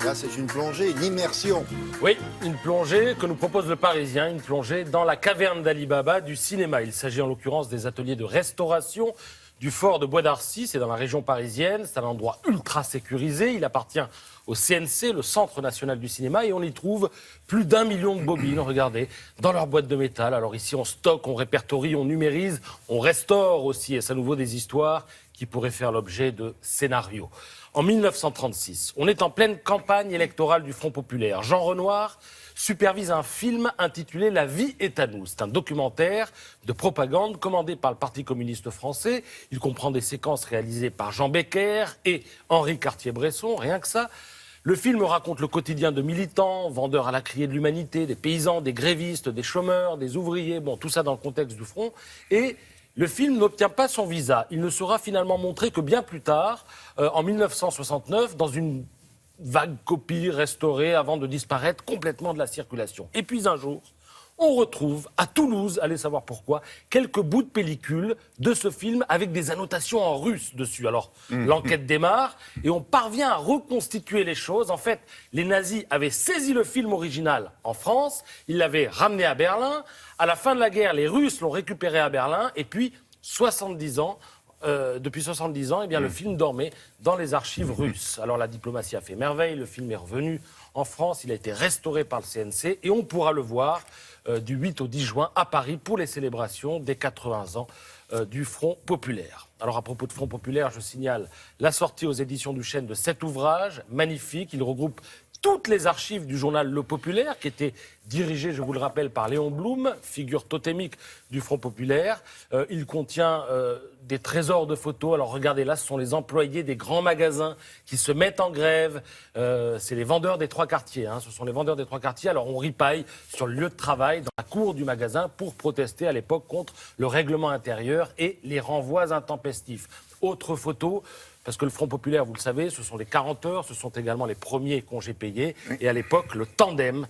Là, c'est une plongée, une immersion. Oui, une plongée que nous propose le Parisien, une plongée dans la caverne d'Ali Baba du cinéma. Il s'agit en l'occurrence des ateliers de restauration du fort de Bois d'Arcy, c'est dans la région parisienne, c'est un endroit ultra sécurisé, il appartient au CNC, le Centre National du Cinéma, et on y trouve plus d'1 million de bobines, regardez, dans leur boîte de métal. Alors ici, on stocke, on répertorie, on numérise, on restaure aussi, et c'est à nouveau des histoires qui pourraient faire l'objet de scénarios. En 1936, on est en pleine campagne électorale du Front populaire. Jean Renoir supervise un film intitulé « La vie est à nous ». C'est un documentaire de propagande commandé par le Parti communiste français. Il comprend des séquences réalisées par Jean Becker et Henri Cartier-Bresson, rien que ça. Le film raconte le quotidien de militants, vendeurs à la criée de l'humanité, des paysans, des grévistes, des chômeurs, des ouvriers, bon, tout ça dans le contexte du front. Et le film n'obtient pas son visa. Il ne sera finalement montré que bien plus tard, en 1969, dans une vague copie restaurée avant de disparaître complètement de la circulation. Et puis un jour, on retrouve à Toulouse, allez savoir pourquoi, quelques bouts de pellicule de ce film avec des annotations en russe dessus. Alors, l'enquête démarre et on parvient à reconstituer les choses. En fait, les nazis avaient saisi le film original en France, ils l'avaient ramené à Berlin. À la fin de la guerre, les Russes l'ont récupéré à Berlin et puis, depuis 70 ans, eh bien, le film dormait dans les archives russes. Alors la diplomatie a fait merveille, le film est revenu en France, il a été restauré par le CNC et on pourra le voir du 8 au 10 juin à Paris pour les célébrations des 80 ans du Front populaire. Alors à propos de Front populaire, je signale la sortie aux éditions du Chêne de cet ouvrage magnifique. Il regroupe toutes les archives du journal Le Populaire, qui était dirigé, je vous le rappelle, par Léon Blum, figure totémique du Front populaire. Il contient des trésors de photos. Alors regardez, là, ce sont les employés des grands magasins qui se mettent en grève. C'est les vendeurs des trois quartiers. Hein. Ce sont les vendeurs des trois quartiers. Alors on ripaille sur le lieu de travail, dans la cour du magasin, pour protester à l'époque contre le règlement intérieur et les renvois intempestifs. Autre photo. Parce que le Front populaire, vous le savez, ce sont les 40 heures, ce sont également les premiers congés payés. Oui. Et à l'époque, le tandem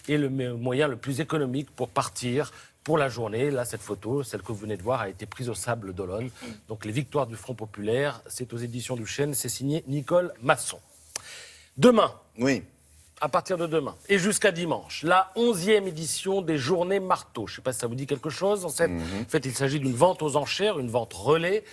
est le moyen le plus économique pour partir pour la journée. Là, cette photo, celle que vous venez de voir, a été prise au Sable d'Olonne. Donc les victoires du Front populaire, c'est aux éditions du Chêne, c'est signé Nicole Masson. Demain. Oui. À partir de demain et jusqu'à dimanche, la 11e édition des Journées Marteau. Je ne sais pas si ça vous dit quelque chose. En fait, il s'agit d'une vente aux enchères, une vente relais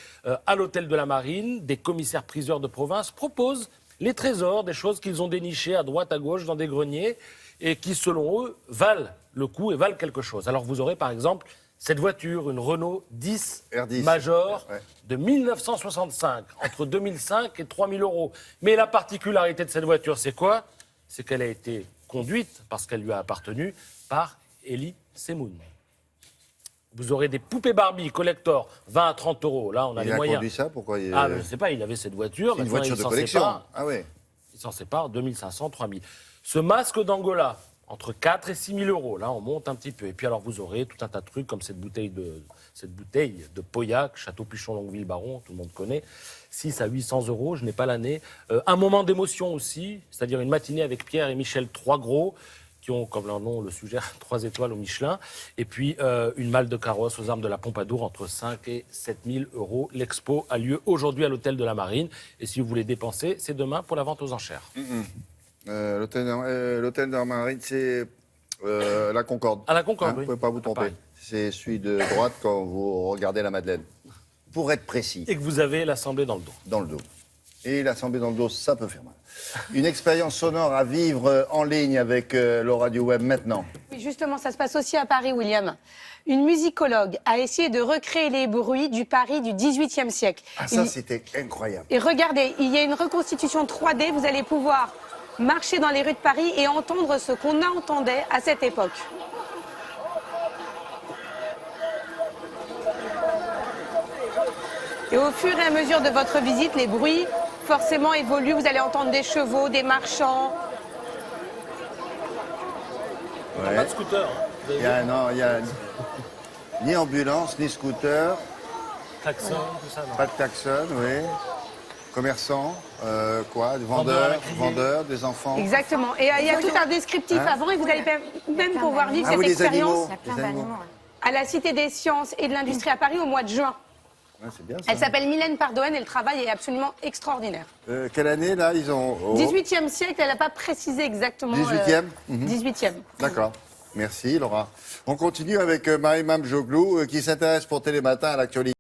à l'hôtel de la Marine. Des commissaires-priseurs de province proposent les trésors, des choses qu'ils ont dénichées à droite, à gauche, dans des greniers et qui, selon eux, valent le coup et valent quelque chose. Alors vous aurez par exemple cette voiture, une Renault 10 R10 Major de 1965, entre 2005 et 3 000 €. Mais la particularité de cette voiture, c'est quoi ? C'est qu'elle a été conduite, parce qu'elle lui a appartenu, par Elie Semoun. Vous aurez des poupées Barbie collector, 20 à 30 €. Là, on a les moyens. Il a conduit ça, pourquoi il... Ah, je ne sais pas, il avait cette voiture. C'est une voiture de collection. Ah oui. Il s'en sépare, 2500, 3000. Ce masque d'Angola, entre 4 et 6 000 €. Là, on monte un petit peu. Et puis alors, vous aurez tout un tas de trucs, comme cette bouteille de Pauillac, Château Puchon Longueville Baron, tout le monde connaît. 6 à 800 €, je n'ai pas l'année. Un moment d'émotion aussi, c'est-à-dire une matinée avec Pierre et Michel, 3 gros, qui ont, comme leur nom le suggère, 3 étoiles au Michelin. Et puis une malle de carrosse aux armes de la Pompadour, entre 5 et 7 000 €. L'expo a lieu aujourd'hui à l'hôtel de la Marine. Et si vous voulez dépenser, c'est demain pour la vente aux enchères. L'hôtel de la Marine, c'est la Concorde. À la Concorde, oui. Vous ne pouvez pas vous tromper. Paris. C'est celui de droite quand vous regardez la Madeleine. Pour être précis. Et que vous avez l'Assemblée dans le dos. Dans le dos. Et l'Assemblée dans le dos, ça peut faire mal. Une expérience sonore à vivre en ligne avec le Radio Web maintenant. Oui, justement, ça se passe aussi à Paris, William. Une musicologue a essayé de recréer les bruits du Paris du XVIIIe siècle. Ah, ça, c'était incroyable. Et regardez, il y a une reconstitution 3D. Vous allez pouvoir marcher dans les rues de Paris et entendre ce qu'on entendait à cette époque. Et au fur et à mesure de votre visite, les bruits forcément évoluent. Vous allez entendre des chevaux, des marchands. Ouais. Pas de scooter. Non, il n'y a ni ambulance, ni scooter. Klaxon, tout ça, non. Pas de klaxon, oui. Commerçants, vendeurs, des enfants. Exactement. Et il y a tout un descriptif avant et vous allez même pouvoir vivre cette expérience les animaux. à la Cité des Sciences et de l'Industrie à Paris au mois de juin. Ouais, c'est bien ça. Elle s'appelle Mylène Pardoen et le travail est absolument extraordinaire. Quelle année, là, ils ont... 18e siècle, elle n'a pas précisé exactement. 18e 18e. D'accord. Merci, Laura. On continue avec Marie-Mame Joglou, qui s'intéresse pour Télématin à l'actualité.